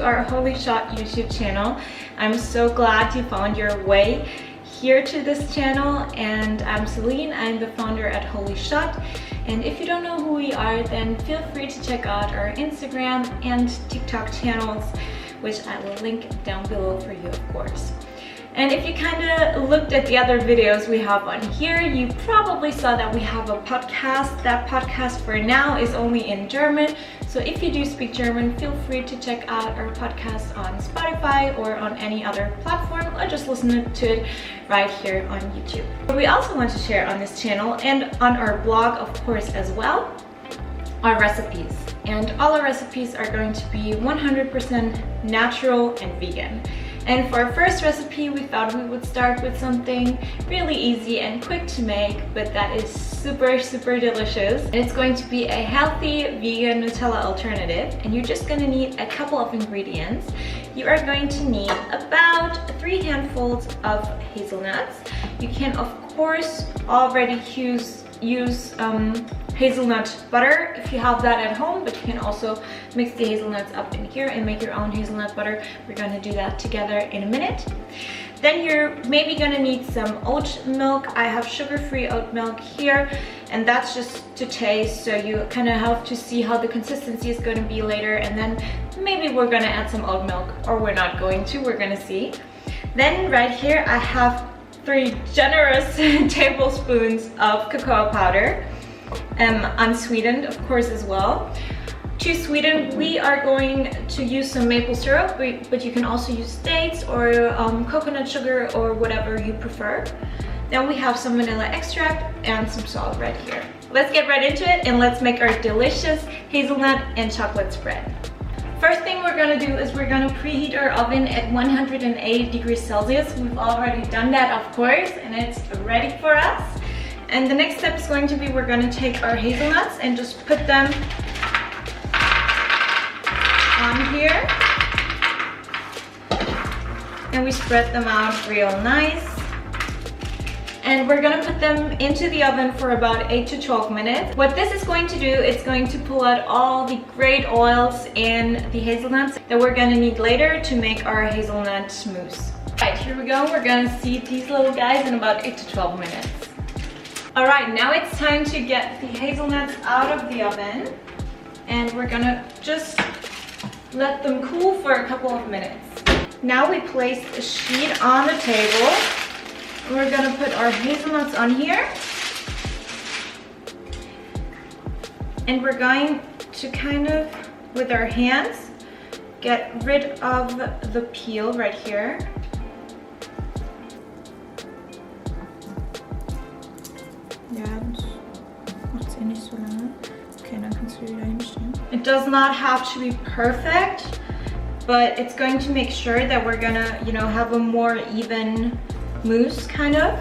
our Holy Shot YouTube channel. I'm so glad you found your way here to this channel, and I'm Celine. I'm the founder at Holy Shot, and if you don't know who we are, then feel free to check out our Instagram and TikTok channels, which I will link down below for you, of course. And if you kind of looked at the other videos we have on here, you probably saw that we have a podcast. That podcast for now is only in German. So if you do speak German, feel free to check out our podcast on Spotify or on any other platform, or just listen to it right here on YouTube. But we also want to share on this channel and on our blog, of course, as well, our recipes. And all our recipes are going to be 100% natural and vegan. And for our first recipe, we thought we would start with something really easy and quick to make, but that is super delicious. And it's going to be a healthy vegan Nutella alternative, and you're just going to need a couple of ingredients. You are going to need about 3 handfuls of hazelnuts. You can, of course, already use hazelnut butter if you have that at home, but you can also mix the hazelnuts up in here and make your own hazelnut butter. We're going to do that together in a minute. Then you're maybe going to need some oat milk. I have sugar-free oat milk here, and that's just to taste, so you kind of have to see how the consistency is going to be later, and then maybe we're going to add some oat milk, or we're not going to, we're going to see. Then right here I have 3 generous tablespoons of cocoa powder, unsweetened, of course, as well. To sweeten, we are going to use some maple syrup, but you can also use dates or coconut sugar or whatever you prefer. Then we have some vanilla extract and some salt right here. Let's get right into it, and let's make our delicious hazelnut and chocolate spread. First thing we're gonna do is we're gonna preheat our oven at 180 degrees Celsius. We've already done that, of course, and it's ready for us. And the next step is going to be we're going to take our hazelnuts and just put them on here. And we spread them out real nice. And we're going to put them into the oven for about 8 to 12 minutes. What this is going to do, it's going to pull out all the great oils in the hazelnuts that we're going to need later to make our hazelnut mousse. Alright, here we go. We're going to see these little guys in about 8 to 12 minutes. Alright, now it's time to get the hazelnuts out of the oven, and we're gonna just let them cool for a couple of minutes. Now we place a sheet on the table, and we're gonna put our hazelnuts on here, and we're going to kind of, with our hands, get rid of the peel right here. It does not have to be perfect, but it's going to make sure that we're gonna, have a more even mousse, kind of.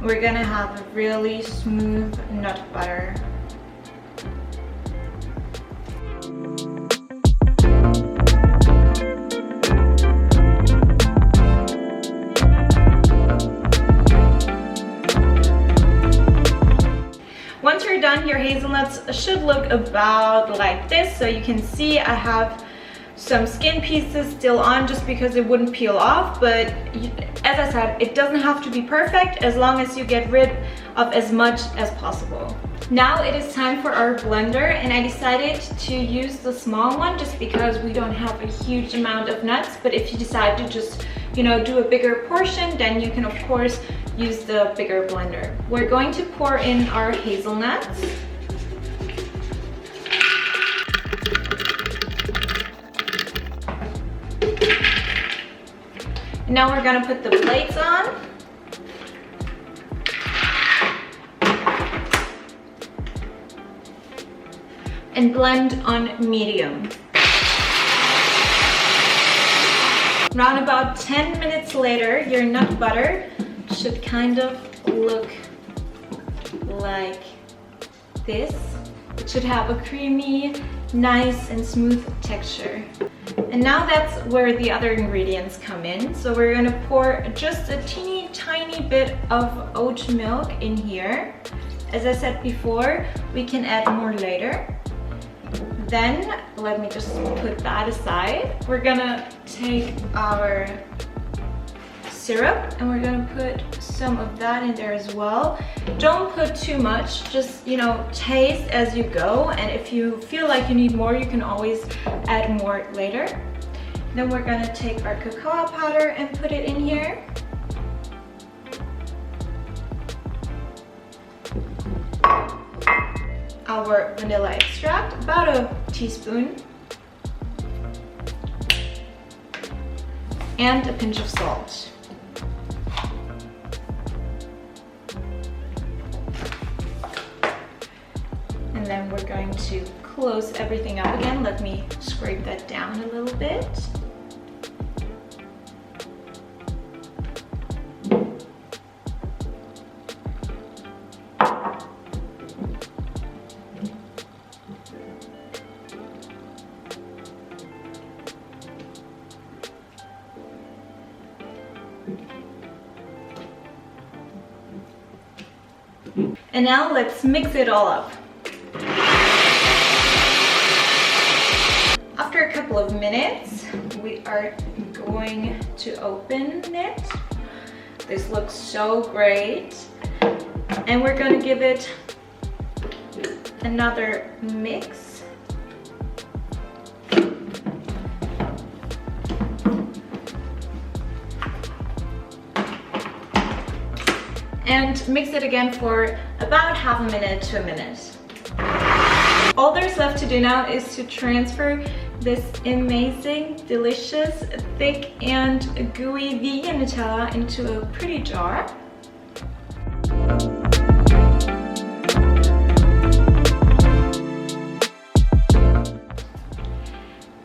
We're gonna have a really smooth nut butter. Once you're done, your hazelnuts should look about like this. So you can see I have some skin pieces still on just because it wouldn't peel off, but as I said, it doesn't have to be perfect as long as you get rid of as much as possible. Now it is time for our blender, and I decided to use the small one just because we don't have a huge amount of nuts, but if you decide to just do a bigger portion, then you can of course use the bigger blender. We're going to pour in our hazelnuts. And now we're gonna put the plates on. And blend on medium. Around about 10 minutes later, your nut butter should kind of look like this. It should have a creamy, nice and smooth texture. And now that's where the other ingredients come in. So we're gonna pour just a teeny tiny bit of oat milk in here. As I said before, we can add more later. then let me just put that aside. We're gonna take our syrup and we're gonna put some of that in there as well. Don't put too much, just, you know, taste as you go, and if you feel like you need more, you can always add more later. Then we're gonna take our cocoa powder and put it in here. Our vanilla extract, about a teaspoon. And a pinch of salt. And then we're going to close everything up again. Let me scrape that down a little bit. And now let's mix it all up. After a couple of minutes, we are going to open it. This looks so great. And we're going to give it another mix. And mix it again for about half a minute to a minute. All there's left to do now is to transfer this amazing, delicious, thick and gooey vegan Nutella into a pretty jar.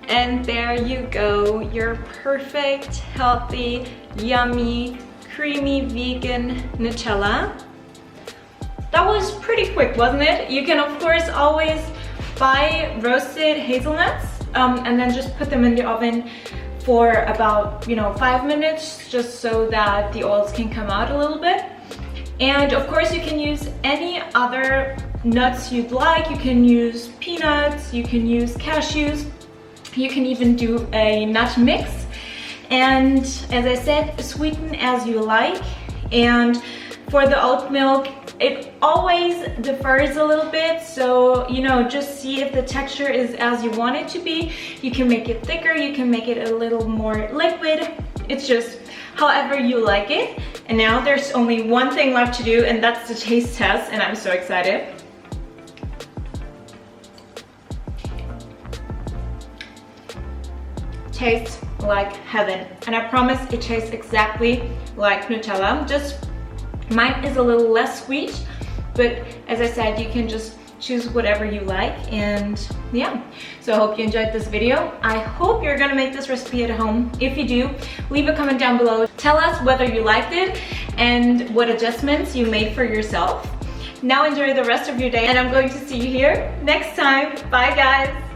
And there you go, your perfect, healthy, yummy, creamy vegan Nutella. That was pretty quick, wasn't it? You can of course always buy roasted hazelnuts and then just put them in the oven for about 5 minutes, just so that the oils can come out a little bit. And of course you can use any other nuts you'd like. You can use peanuts, you can use cashews, you can even do a nut mix. And as I said, sweeten as you like. And for the oat milk, it always differs a little bit, so just see if the texture is as you want it to be. You can make it thicker, you can make it a little more liquid. It's just however you like it. And now there's only one thing left to do, and that's the taste test, and I'm so excited. Tastes like heaven, and I promise it tastes exactly like Nutella. Just mine is a little less sweet, but as I said, you can just choose whatever you like. And yeah, so I hope you enjoyed this video. I hope you're gonna make this recipe at home. If you do, leave a comment down below. Tell us whether you liked it and what adjustments you made for yourself. Now enjoy the rest of your day, and I'm going to see you here next time. Bye guys.